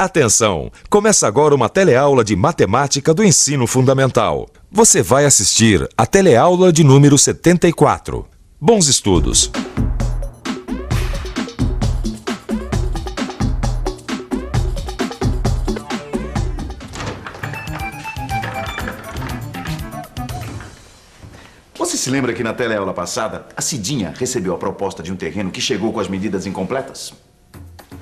Atenção! Começa agora uma teleaula de matemática do ensino fundamental. Você vai assistir a teleaula de número 74. Bons estudos! Você se lembra que na teleaula passada, a Cidinha recebeu a proposta de um terreno que chegou com as medidas incompletas?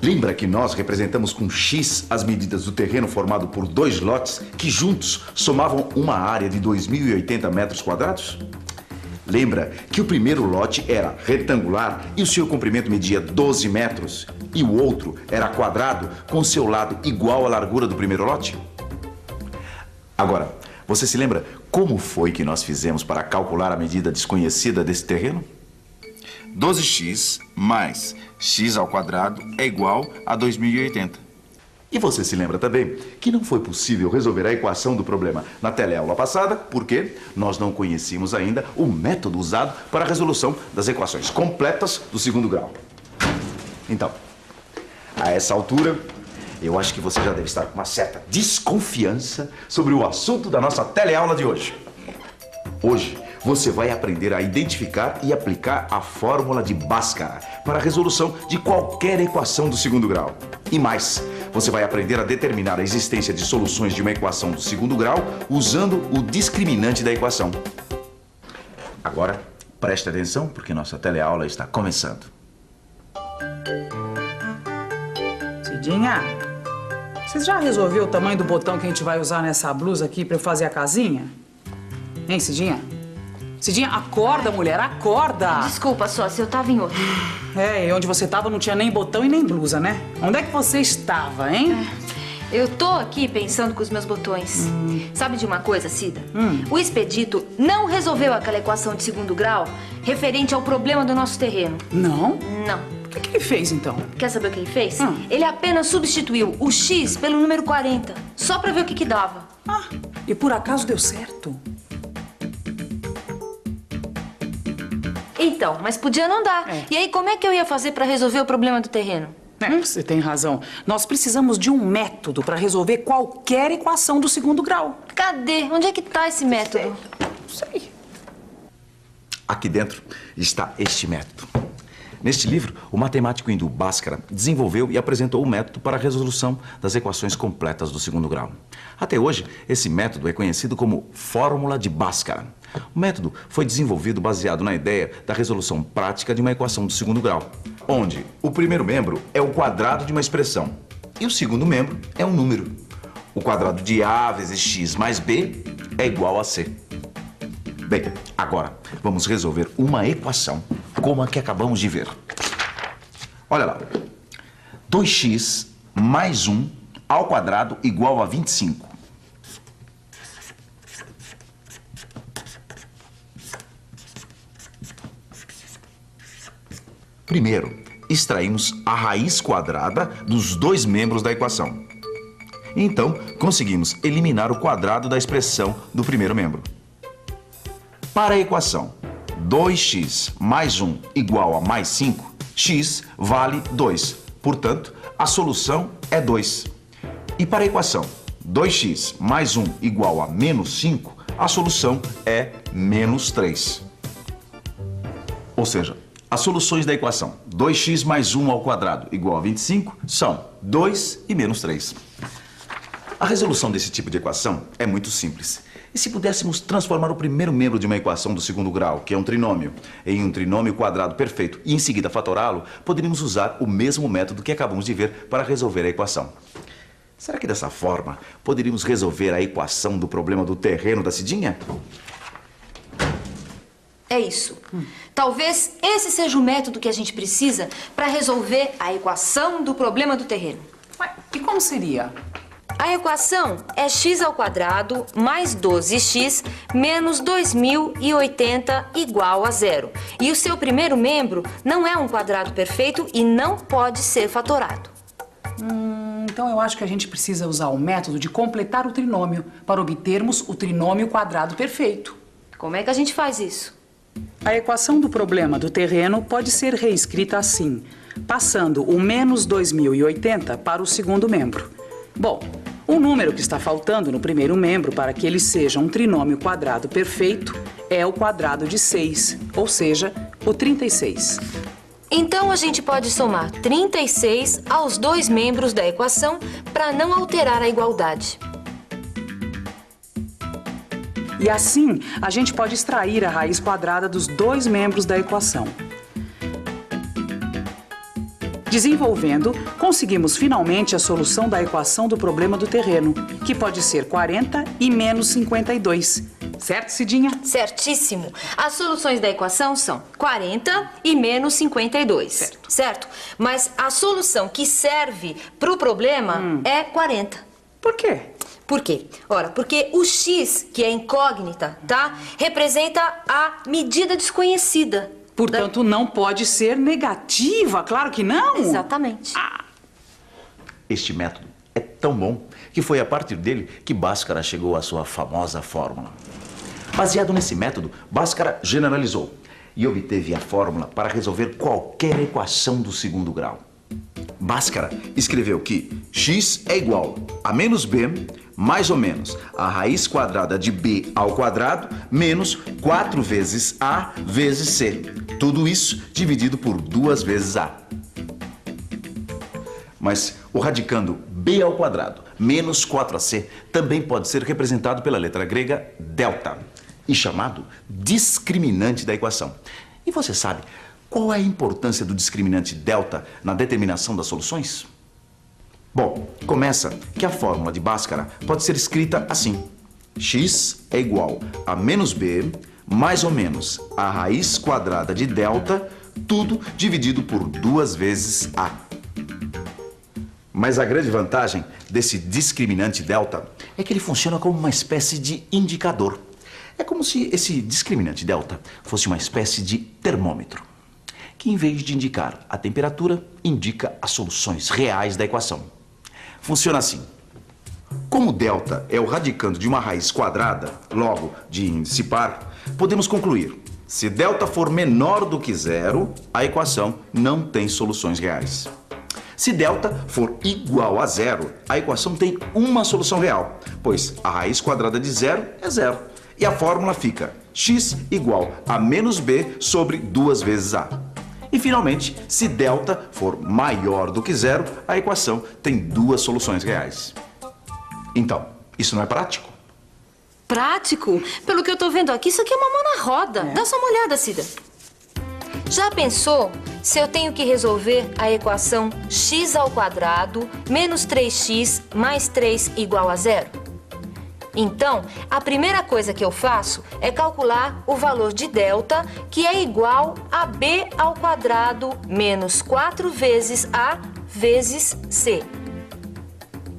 Lembra que nós representamos com X as medidas do terreno formado por 2 lotes que juntos somavam uma área de 2.080 metros quadrados? Lembra que o primeiro lote era retangular e o seu comprimento media 12 metros e o outro era quadrado com seu lado igual à largura do primeiro lote? Agora, você se lembra como foi que nós fizemos para calcular a medida desconhecida desse terreno? 12x mais x ao quadrado é igual a 2080. E você se lembra também que não foi possível resolver a equação do problema na teleaula passada porque nós não conhecíamos ainda o método usado para a resolução das equações completas do segundo grau. Então, a essa altura, eu acho que você já deve estar com uma certa desconfiança sobre o assunto da nossa teleaula de hoje. Hoje, você vai aprender a identificar e aplicar a fórmula de Bhaskara para a resolução de qualquer equação do segundo grau. E mais, você vai aprender a determinar a existência de soluções de uma equação do segundo grau usando o discriminante da equação. Agora, preste atenção porque nossa teleaula está começando. Cidinha, você já resolveu o tamanho do botão que a gente vai usar nessa blusa aqui para eu fazer a casinha? Hein, Cidinha? Cidinha, acorda, mulher, acorda! Desculpa, sócia, eu tava em outro. É, e onde você tava não tinha nem botão e nem blusa, né? Onde é que você estava, hein? Eu tô aqui pensando com os meus botões. Sabe de uma coisa, Cida? O Expedito não resolveu aquela equação de segundo grau referente ao problema do nosso terreno. Não? Não. O que ele fez, então? Quer saber o que ele fez? Ele apenas substituiu o X pelo número 40, só pra ver o que dava. Ah, e por acaso deu certo? Então, mas podia não dar. E aí, como é que eu ia fazer pra resolver o problema do terreno? Você tem razão. Nós precisamos de um método para resolver qualquer equação do segundo grau. Cadê? Onde é que tá esse método? Não sei. Aqui dentro está este método. Neste livro, o matemático hindu Bhaskara desenvolveu e apresentou o método para a resolução das equações completas do segundo grau. Até hoje, esse método é conhecido como fórmula de Bhaskara. O método foi desenvolvido baseado na ideia da resolução prática de uma equação do segundo grau, onde o primeiro membro é o quadrado de uma expressão e o segundo membro é um número. O quadrado de A vezes x mais B é igual a C. Bem, agora vamos resolver uma equação como a que acabamos de ver. Olha lá. 2x mais 1 ao quadrado igual a 25. Primeiro, extraímos a raiz quadrada dos 2 membros da equação. Então, conseguimos eliminar o quadrado da expressão do primeiro membro. Para a equação 2x mais 1 igual a mais 5, x vale 2. Portanto, a solução é 2. E para a equação 2x mais 1 igual a menos 5, a solução é menos 3. Ou seja, as soluções da equação 2x mais 1 ao quadrado igual a 25 são 2 e menos 3. A resolução desse tipo de equação é muito simples. E se pudéssemos transformar o primeiro membro de uma equação do segundo grau, que é um trinômio, em um trinômio quadrado perfeito e em seguida fatorá-lo, poderíamos usar o mesmo método que acabamos de ver para resolver a equação. Será que dessa forma poderíamos resolver a equação do problema do terreno da Cidinha? É isso. Talvez esse seja o método que a gente precisa para resolver a equação do problema do terreno. Mas e como seria? A equação é x ao quadrado mais 12x menos 2.080 igual a 0. E o seu primeiro membro não é um quadrado perfeito e não pode ser fatorado. Então eu acho que a gente precisa usar o método de completar o trinômio para obtermos o trinômio quadrado perfeito. Como é que a gente faz isso? A equação do problema do terreno pode ser reescrita assim, passando o menos 2.080 para o segundo membro. Bom, o número que está faltando no primeiro membro para que ele seja um trinômio quadrado perfeito é o quadrado de 6, ou seja, o 36. Então, a gente pode somar 36 aos dois membros da equação para não alterar a igualdade. E assim, a gente pode extrair a raiz quadrada dos dois membros da equação. Desenvolvendo, conseguimos finalmente a solução da equação do problema do terreno, que pode ser 40 e menos 52. Certo, Cidinha? Certíssimo. As soluções da equação são 40 e menos 52. Certo? Mas a solução que serve para o problema é 40. Por quê? Por quê? Ora, porque o x, que é incógnita, tá? Representa a medida desconhecida. Portanto, não pode ser negativa, claro que não. Exatamente. Este método é tão bom que foi a partir dele que Bhaskara chegou à sua famosa fórmula. Baseado nesse método, Bhaskara generalizou e obteve a fórmula para resolver qualquer equação do segundo grau. Bhaskara escreveu que x é igual a menos b mais ou menos a raiz quadrada de b ao quadrado menos 4 vezes a vezes c. Tudo isso dividido por 2 vezes a. Mas o radicando b ao quadrado menos 4ac também pode ser representado pela letra grega delta e chamado discriminante da equação. E você sabe qual é a importância do discriminante delta na determinação das soluções? Bom, começa que a fórmula de Bhaskara pode ser escrita assim: x é igual a menos b mais ou menos a raiz quadrada de delta, tudo dividido por 2 vezes a. Mas a grande vantagem desse discriminante delta é que ele funciona como uma espécie de indicador. É como se esse discriminante delta fosse uma espécie de termômetro, que em vez de indicar a temperatura, indica as soluções reais da equação. Funciona assim. Como delta é o radicando de uma raiz quadrada, logo de índice par, podemos concluir: se delta for menor do que zero, a equação não tem soluções reais. Se delta for igual a zero, a equação tem uma solução real, pois a raiz quadrada de zero é zero. E a fórmula fica x igual a menos b sobre 2 vezes a. E finalmente, se delta for maior do que zero, a equação tem 2 soluções reais. Então, isso não é prático? Prático? Pelo que eu tô vendo aqui, isso aqui é uma mão na roda. Dá só uma olhada, Cida. Já pensou se eu tenho que resolver a equação x ao quadrado menos 3x mais 3 igual a zero? Então, a primeira coisa que eu faço é calcular o valor de delta, que é igual a b ao quadrado menos 4 vezes a vezes c.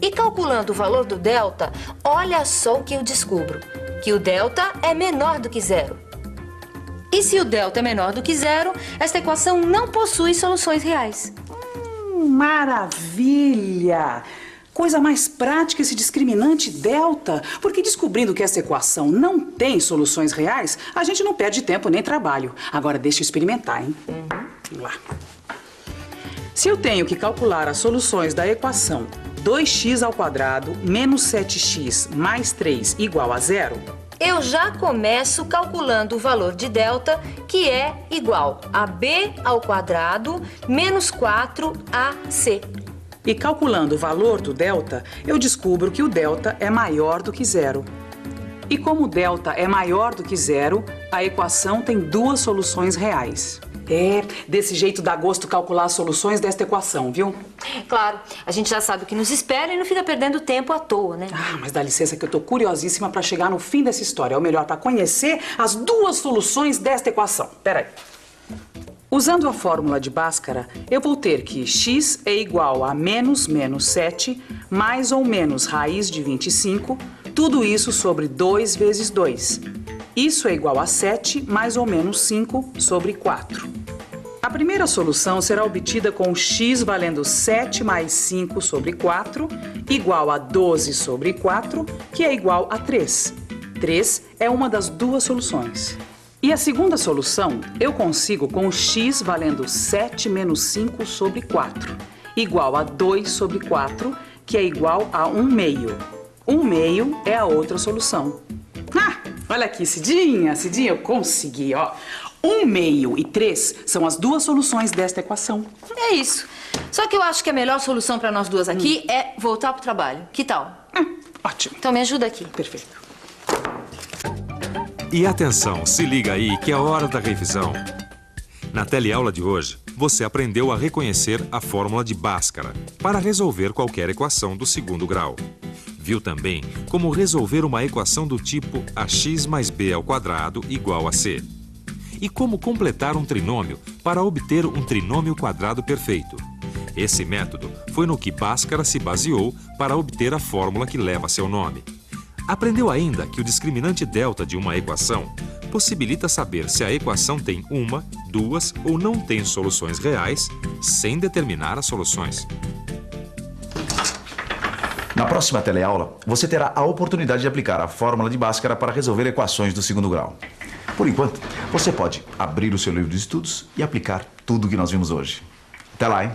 E calculando o valor do delta, olha só o que eu descubro: que o delta é menor do que zero. E se o delta é menor do que zero, esta equação não possui soluções reais. Maravilha! Coisa mais prática esse discriminante delta, porque descobrindo que essa equação não tem soluções reais, a gente não perde tempo nem trabalho. Agora deixa eu experimentar, hein? Vamos lá. Se eu tenho que calcular as soluções da equação 2x ao quadrado menos 7x mais 3 igual a zero, eu já começo calculando o valor de delta, que é igual a b ao quadrado menos 4ac. E calculando o valor do delta, eu descubro que o delta é maior do que zero. E como o delta é maior do que zero, a equação tem 2 soluções reais. Desse jeito dá gosto calcular as soluções desta equação, viu? Claro, a gente já sabe o que nos espera e não fica perdendo tempo à toa, né? Mas dá licença que eu tô curiosíssima para chegar no fim dessa história. Ou melhor, para conhecer as 2 soluções desta equação. Peraí. Usando a fórmula de Bhaskara, eu vou ter que x é igual a menos 7 mais ou menos raiz de 25, tudo isso sobre 2 vezes 2. Isso é igual a 7 mais ou menos 5 sobre 4. A primeira solução será obtida com x valendo 7 mais 5 sobre 4, igual a 12 sobre 4, que é igual a 3. 3 é uma das 2 soluções. E a segunda solução eu consigo com x valendo 7 menos 5 sobre 4, igual a 2 sobre 4, que é igual a 1/2. 1/2 é a outra solução. Ah, olha aqui, Cidinha, eu consegui, ó. 1/2 e 3 são as duas soluções desta equação. É isso. Só que eu acho que a melhor solução para nós duas aqui é voltar pro trabalho. Que tal? Ótimo. Então me ajuda aqui. Perfeito. E atenção, se liga aí que é a hora da revisão. Na teleaula de hoje, você aprendeu a reconhecer a fórmula de Bhaskara para resolver qualquer equação do segundo grau. Viu também como resolver uma equação do tipo ax mais b ao quadrado igual a c. E como completar um trinômio para obter um trinômio quadrado perfeito. Esse método foi no que Bhaskara se baseou para obter a fórmula que leva seu nome. Aprendeu ainda que o discriminante delta de uma equação possibilita saber se a equação tem uma, duas ou não tem soluções reais, sem determinar as soluções. Na próxima teleaula, você terá a oportunidade de aplicar a fórmula de Bhaskara para resolver equações do segundo grau. Por enquanto, você pode abrir o seu livro de estudos e aplicar tudo o que nós vimos hoje. Até lá, hein?